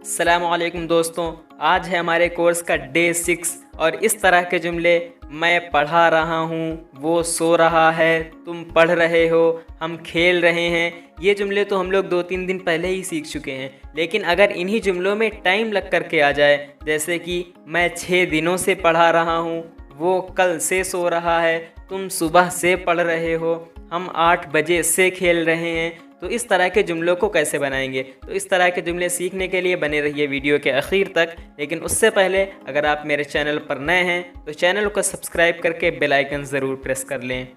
अस्सलामुअलैकुम दोस्तों, आज है हमारे कोर्स का डे 6 और इस तरह के जुमले मैं पढ़ा रहा हूँ, वो सो रहा है, तुम पढ़ रहे हो, हम खेल रहे हैं। ये जुमले तो हम लोग 2-3 दिन पहले ही सीख चुके हैं, लेकिन अगर इन्हीं जुमलों में टाइम लग कर के आ जाए, जैसे कि मैं 6 दिनों से पढ़ा रहा हूँ, वो कल से सो रहा है, तुम सुबह से पढ़ रहे हो, हम 8 बजे से खेल रहे हैं। तो इस तरह के जुमलों को कैसे बनाएंगे? तो इस तरह के जुमले सीखने के लिए बने रहिए वीडियो के आखिर तक। लेकिन उससे पहले अगर आप मेरे चैनल पर नए हैं तो चैनल को सब्सक्राइब करके बेल आइकन ज़रूर प्रेस कर लें।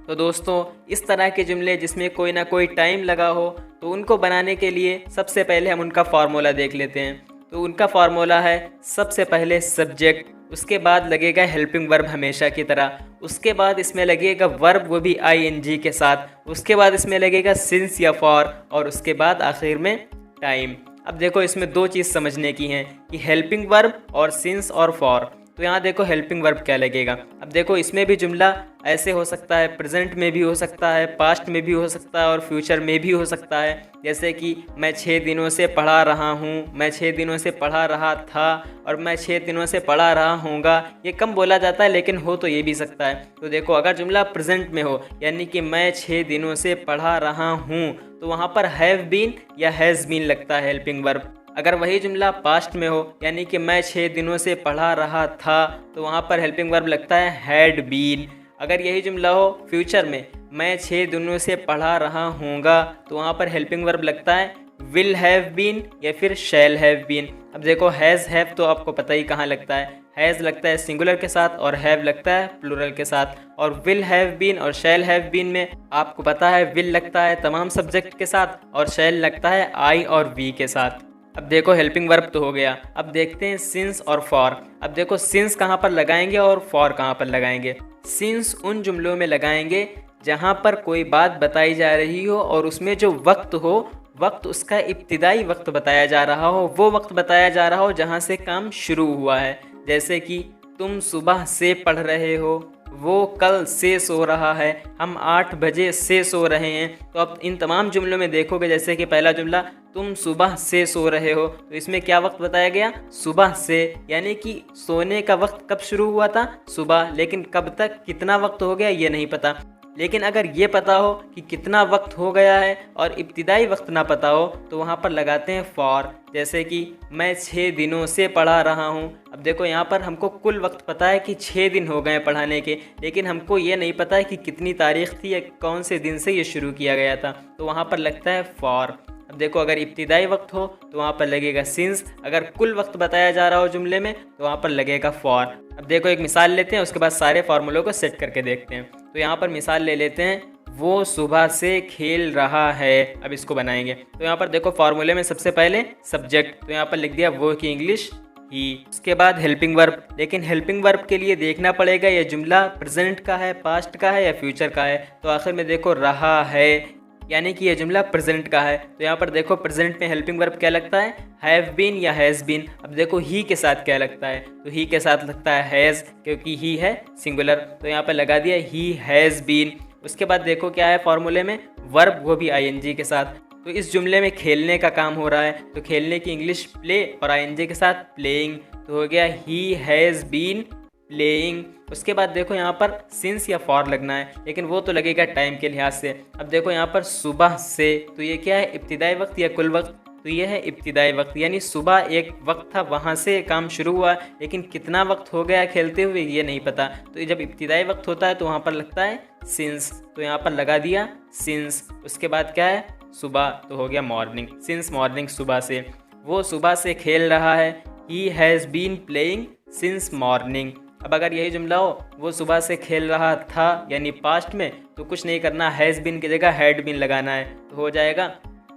तो दोस्तों, इस तरह के जुमले जिसमें कोई ना कोई टाइम लगा हो, तो उनको बनाने के लिए सबसे पहले हम उनका फार्मूला देख लेते हैं। तो उनका फार्मूला है सबसे पहले सब्जेक्ट, उसके बाद लगेगा हेल्पिंग वर्ब हमेशा की तरह, उसके बाद इसमें लगेगा वर्ब वो भी आईएनजी के साथ, उसके बाद इसमें लगेगा सिंस या फॉर और उसके बाद आखिर में टाइम। अब देखो इसमें दो चीज़ समझने की हैं कि हेल्पिंग वर्ब और सिंस और फॉर। तो यहाँ देखो हेल्पिंग वर्ब क्या लगेगा। अब देखो इसमें भी जुमला ऐसे हो सकता है, प्रेजेंट में भी हो सकता है, पास्ट में भी हो सकता है और फ्यूचर में भी हो सकता है। जैसे कि मैं 6 दिनों से पढ़ा रहा हूँ, मैं 6 दिनों से पढ़ा रहा था और मैं 6 दिनों से पढ़ा रहा हूँगा। ये कम बोला जाता है लेकिन हो तो ये भी सकता है। तो देखो अगर जुमला प्रेजेंट में हो यानी कि मैं 6 दिनों से पढ़ा रहा हूँ, तो वहाँ पर हैव बीन या हैज़ बीन लगता है हेल्पिंग वर्ब। अगर वही जुमला पास्ट में हो यानी कि मैं 6 दिनों से पढ़ा रहा था, तो वहाँ पर हेल्पिंग वर्ब लगता है हैड बीन। अगर यही जुमला हो फ्यूचर में, मैं 6 दिनों से पढ़ा रहा हूँगा, तो वहाँ पर हेल्पिंग वर्ब लगता है विल हैव बीन या फिर शैल हैव बीन। अब देखो हैज़ हैव तो आपको पता ही कहाँ लगता है, हैज़ लगता है सिंगुलर के साथ और हैव लगता है प्लूरल के साथ। और विल हैव बीन और शैल हैव बीन में आपको पता है विल लगता है तमाम सब्जेक्ट के साथ और शैल लगता है आई और वी के साथ। अब देखो हेल्पिंग वर्ब तो हो गया, अब देखते हैं सिंस और फॉर। अब देखो सिंस कहाँ पर लगाएंगे और फॉर कहाँ पर लगाएंगे। सिंस उन जुमलों में लगाएंगे जहाँ पर कोई बात बताई जा रही हो और उसमें जो वक्त हो, वक्त उसका इब्तिदाई वक्त बताया जा रहा हो, वो वक्त बताया जा रहा हो जहाँ से काम शुरू हुआ है। जैसे कि तुम सुबह से पढ़ रहे हो, वो कल से सो रहा है, हम 8 बजे से सो रहे हैं। तो अब इन तमाम जुमलों में देखोगे, जैसे कि पहला जुमला तुम सुबह से सो रहे हो, तो इसमें क्या वक्त बताया गया? सुबह से, यानी कि सोने का वक्त कब शुरू हुआ था? सुबह। लेकिन कब तक, कितना वक्त हो गया ये नहीं पता। लेकिन अगर ये पता हो कि कितना वक्त हो गया है और इब्तिदाई वक्त ना पता हो, तो वहाँ पर लगाते हैं फॉर। जैसे कि मैं 6 दिनों से पढ़ा रहा हूँ। अब देखो यहाँ पर हमको कुल वक्त पता है कि 6 दिन हो गए पढ़ाने के, लेकिन हमको ये नहीं पता है कि कितनी तारीख थी या कौन से दिन से ये शुरू किया गया था, तो वहाँ पर लगता है फॉर। अब देखो अगर इब्तिदाई वक्त हो तो वहाँ पर लगेगा सिंस, अगर कुल वक्त बताया जा रहा हो जुमले में तो वहाँ पर लगेगा फॉर। अब देखो एक मिसाल लेते हैं, उसके बाद सारे फार्मूलों को सेट करके देखते हैं। तो यहाँ पर मिसाल ले लेते हैं, वो सुबह से खेल रहा है। अब इसको बनाएंगे तो यहाँ पर देखो फार्मूले में सबसे पहले सब्जेक्ट, तो यहाँ पर लिख दिया वो की इंग्लिश ही। उसके बाद हेल्पिंग वर्ब, लेकिन हेल्पिंग वर्ब के लिए देखना पड़ेगा ये जुमला प्रेजेंट का है, पास्ट का है या फ्यूचर का है। तो आखिर में देखो रहा है, यानी कि ये जुमला प्रेजेंट का है। तो यहाँ पर देखो प्रेजेंट में हेल्पिंग वर्ब क्या लगता है? हैव बीन या हैज़ बीन। अब देखो ही के साथ क्या लगता है? तो ही के साथ लगता है हैज़, क्योंकि ही है सिंगुलर, तो यहाँ पर लगा दिया ही हैज़ बीन। उसके बाद देखो क्या है फॉर्मूले में? वर्ब, वो भी आईएनजी के साथ। तो इस जुमले में खेलने का काम हो रहा है, तो खेलने की इंग्लिश प्ले और आईएनजी के साथ प्लेइंग। तो हो गया ही हैज़ बीन प्लेइंग। उसके बाद देखो यहाँ पर सिंस या फॉर लगना है, लेकिन वो तो लगेगा टाइम के लिहाज से। अब देखो यहाँ पर सुबह से, तो ये क्या है? इब्तिदाई वक्त या कुल वक्त? तो ये है इब्तिदाई वक्त, यानी सुबह एक वक्त था, वहाँ से काम शुरू हुआ, लेकिन कितना वक्त हो गया खेलते हुए ये नहीं पता। तो जब इब्तिदाई वक्त होता है तो वहाँ पर लगता है सिंस, तो यहाँ पर लगा दिया सिंस। उसके बाद क्या है? सुबह, तो हो गया मॉर्निंग, सिंस मॉर्निंग, सुबह से। वो सुबह से खेल रहा है, he has been playing since morning. अब अगर यही जुमला हो वो सुबह से खेल रहा था यानी पास्ट में, तो कुछ नहीं करना, हैज़ बीन की जगह हैड बीन लगाना है, तो हो जाएगा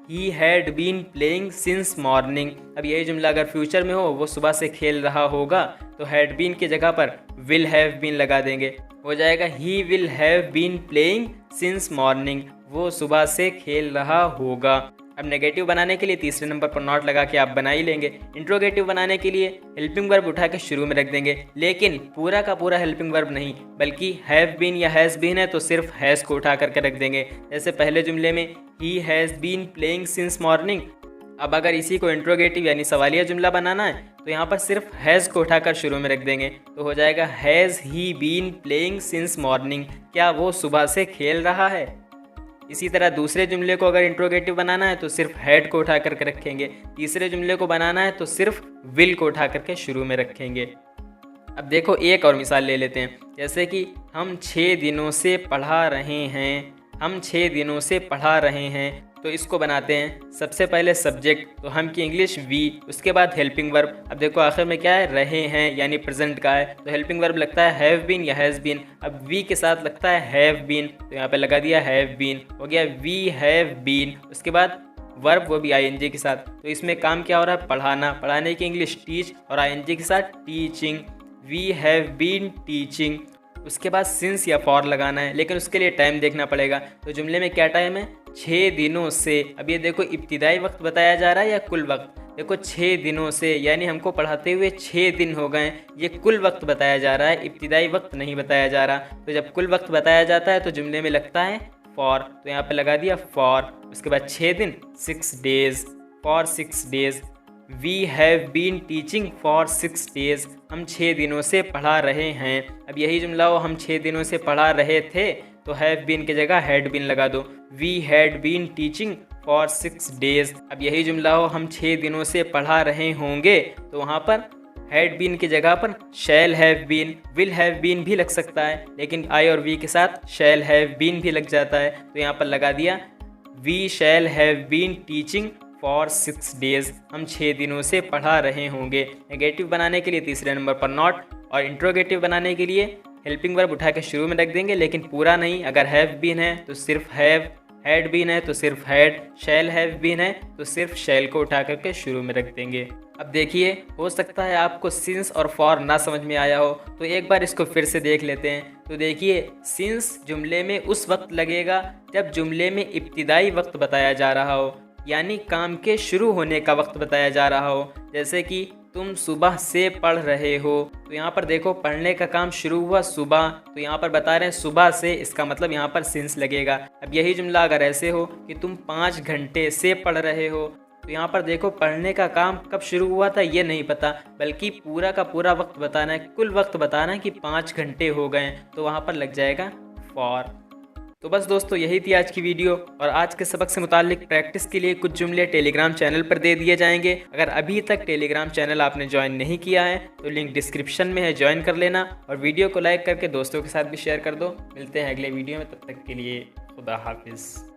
he had been playing since morning. अब यही जुमला अगर फ्यूचर में हो, वो सुबह से खेल रहा होगा, तो हैड बीन की जगह पर विल हैव बीन लगा देंगे, हो जाएगा he will have been playing since morning. वो सुबह से खेल रहा होगा। अब नेगेटिव बनाने के लिए तीसरे नंबर पर नॉट लगा के आप बना ही लेंगे। इंट्रोगेटिव बनाने के लिए हेल्पिंग वर्ब उठा के शुरू में रख देंगे, लेकिन पूरा का पूरा हेल्पिंग वर्ब नहीं, बल्कि हैव बीन या हैज़ बीन है तो सिर्फ हैज़ को उठा करके रख देंगे। जैसे पहले जुमले में he has been playing since morning, अब अगर इसी को इंट्रोगेटिव यानी सवालिया जुमला बनाना है तो यहाँ पर सिर्फ हैज़ को उठाकर शुरू में रख देंगे, तो हो जाएगा has he been playing since morning, क्या वो सुबह से खेल रहा है। इसी तरह दूसरे जुमले को अगर इंट्रोगेटिव बनाना है तो सिर्फ हैड को उठा करके रखेंगे, तीसरे जुमले को बनाना है तो सिर्फ विल को उठा करके शुरू में रखेंगे। अब देखो एक और मिसाल ले लेते हैं, जैसे कि हम 6 दिनों से पढ़ा रहे हैं, हम 6 दिनों से पढ़ा रहे हैं। तो इसको बनाते हैं, सबसे पहले सब्जेक्ट, तो हम की इंग्लिश वी, उसके बाद हेल्पिंग वर्ब। अब देखो आखिर में क्या है, रहे हैं यानी प्रेजेंट का है, तो हेल्पिंग वर्ब लगता है हैव बीन या हैज़ बीन। अब वी के साथ लगता है हैव बीन, तो यहाँ पे लगा दिया हैव बीन, हो गया वी हैव बीन। उसके बाद वर्ब वो भी आईएनजी के साथ, तो इसमें काम क्या हो रहा है, पढ़ाना, पढ़ाने की इंग्लिश टीच और आईएनजी के साथ teaching, we have been teaching. उसके बाद सिंस या फॉर लगाना है, लेकिन उसके लिए टाइम देखना पड़ेगा। तो जुमले में क्या टाइम है, 6 दिनों से। अब ये देखो इब्तिदाई वक्त बताया जा रहा है या कुल वक्त, देखो 6 दिनों से यानी हमको पढ़ाते हुए 6 दिन हो गए, ये कुल वक्त बताया जा रहा है, इब्तिदाई वक्त नहीं बताया जा रहा। तो जब कुल वक्त बताया जाता है तो जुमले में लगता है फॉर, तो यहाँ पे लगा दिया फॉर। उसके बाद 6 दिन 6 days, for 6 days. We have been teaching for 6 days, हम 6 दिनों से पढ़ा रहे हैं। अब यही जुमला हो हम 6 दिनों से पढ़ा रहे थे, तो हैव बीन की जगह हैड बीन लगा दो, we had been teaching for 6 days. अब यही जुमला हो हम 6 दिनों से पढ़ा रहे होंगे, तो वहाँ पर हैड बीन की जगह पर shall have been, will have been भी लग सकता है, लेकिन आई और वी के साथ शैल हैव बीन भी लग जाता है, तो यहाँ पर लगा दिया we shall have been teaching for 6 days, हम 6 दिनों से पढ़ा रहे होंगे। नेगेटिव बनाने के लिए तीसरे नंबर पर नॉट, और इंट्रोगेटिव बनाने के लिए हेल्पिंग वर्ब उठा के शुरू में रख देंगे, लेकिन पूरा नहीं। अगर हैव बीन है तो सिर्फ हैव, हैड बीन है तो सिर्फ हैड, शैल हैव बीन है तो सिर्फ शैल को उठा करके शुरू में रख देंगे। अब देखिए, हो सकता है आपको सिंस और फॉर ना समझ में आया हो, तो एक बार इसको फिर से देख लेते हैं। तो देखिए, सिंस जुमले में उस वक्त लगेगा जब जुमले में इब्तिदाई वक्त बताया जा रहा हो, यानी काम के शुरू होने का वक्त बताया जा रहा हो। जैसे कि तुम सुबह से पढ़ रहे हो, तो यहाँ पर देखो पढ़ने का काम शुरू हुआ सुबह, तो यहाँ पर बता रहे हैं सुबह से, इसका मतलब यहाँ पर सिंस लगेगा। अब यही जुमला अगर ऐसे हो कि तुम 5 घंटे से पढ़ रहे हो, तो यहाँ पर देखो पढ़ने का काम कब शुरू हुआ था ये नहीं पता, बल्कि पूरा का पूरा वक्त बताना है, कुल वक्त बताना है कि 5 घंटे हो गए, तो वहाँ पर लग जाएगा फॉर। तो बस दोस्तों यही थी आज की वीडियो, और आज के सबक से मुताल्लिक प्रैक्टिस के लिए कुछ जुमले टेलीग्राम चैनल पर दे दिए जाएंगे। अगर अभी तक टेलीग्राम चैनल आपने ज्वाइन नहीं किया है तो लिंक डिस्क्रिप्शन में है, ज्वाइन कर लेना, और वीडियो को लाइक करके दोस्तों के साथ भी शेयर कर दो। मिलते हैं अगले वीडियो में, तब तक के लिए खुदा हाफिज़।